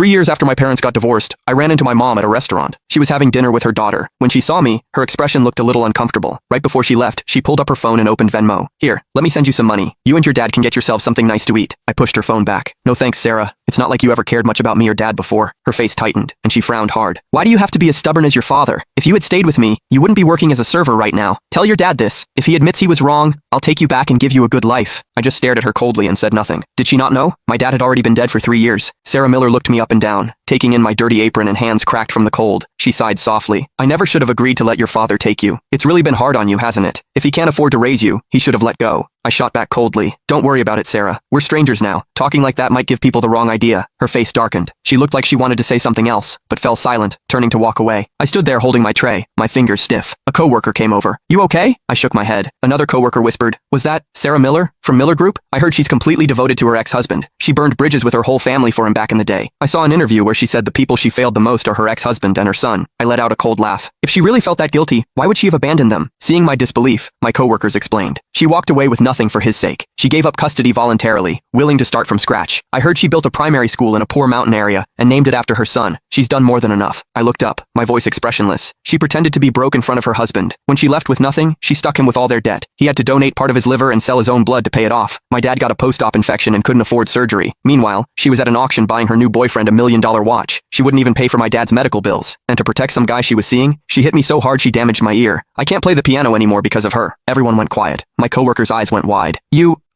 3 years after my parents got divorced, I ran into my mom at a restaurant. She was having dinner with her daughter. When she saw me, her expression looked a little uncomfortable. Right before she left, she pulled up her phone and opened Venmo. Here, let me send you some money. You and your dad can get yourself something nice to eat. I pushed her phone back. No thanks, Sarah. It's not like you ever cared much about me or dad before. Her face tightened, and she frowned hard. Why do you have to be as stubborn as your father? If you had stayed with me, you wouldn't be working as a server right now. Tell your dad this. If he admits he was wrong, I'll take you back and give you a good life. I just stared at her coldly and said nothing. Did she not know? My dad had already been dead for 3 years. Sarah Miller looked me up and down, taking in my dirty apron and hands cracked from the cold. She sighed softly. I never should have agreed to let your father take you. It's really been hard on you, hasn't it? If he can't afford to raise you, he should have let go. I shot back coldly. Don't worry about it, Sarah. We're strangers now. Talking like that might give people the wrong idea. Her face darkened. She looked like she wanted to say something else, but fell silent, turning to walk away. I stood there holding my tray, my fingers stiff. A coworker came over. You okay? I shook my head. Another coworker whispered, was that Sarah Miller? From Miller Group? I heard she's completely devoted to her ex-husband. She burned bridges with her whole family for him back in the day. I saw an interview where she said the people she failed the most are her ex-husband and her son. I let out a cold laugh. If she really felt that guilty, why would she have abandoned them? Seeing my disbelief, my coworkers explained. She walked away with nothing for his sake. She gave up custody voluntarily, willing to start from scratch. I heard she built a primary school in a poor mountain area and named it after her son. She's done more than enough. I looked up, my voice expressionless. She pretended to be broke in front of her husband. When she left with nothing, she stuck him with all their debt. He had to donate part of his liver and sell his own blood to pay it off. My dad got a post-op infection and couldn't afford surgery. Meanwhile, she was at an auction buying her new boyfriend a $1 million watch. She wouldn't even pay for my dad's medical bills. And to protect some guy she was seeing, she hit me so hard she damaged my ear. I can't play the piano anymore because of her. Everyone went quiet. My coworker's eyes went wide.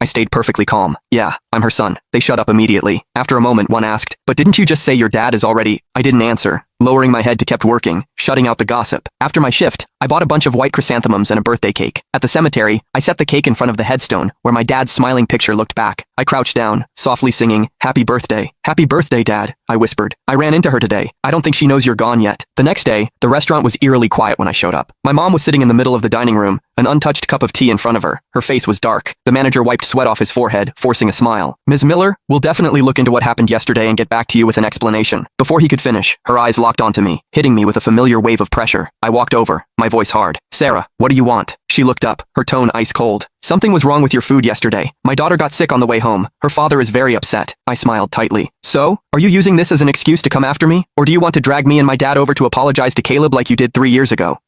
I stayed perfectly calm. Yeah, I'm her son. They shut up immediately. After a moment, one asked, but didn't you just say your dad is already... I didn't answer, lowering my head to kept working, shutting out the gossip. After my shift, I bought a bunch of white chrysanthemums and a birthday cake. At the cemetery, I set the cake in front of the headstone, where my dad's smiling picture looked back. I crouched down, softly singing, Happy birthday. Happy birthday, Dad, I whispered. I ran into her today. I don't think she knows you're gone yet. The next day, the restaurant was eerily quiet when I showed up. My mom was sitting in the middle of the dining room, an untouched cup of tea in front of her. Her face was dark. The manager wiped sweat off his forehead, forcing a smile. Ms. Miller, we'll definitely look into what happened yesterday and get back to you with an explanation. Before he could finish, her eyes locked onto me, hitting me with a familiar wave of pressure. I walked over, my voice hard. Sarah, what do you want? She looked up, her tone ice cold. Something was wrong with your food yesterday. My daughter got sick on the way home. Her father is very upset. I smiled tightly. So, are you using this as an excuse to come after me? Or do you want to drag me and my dad over to apologize to Caleb like you did 3 years ago?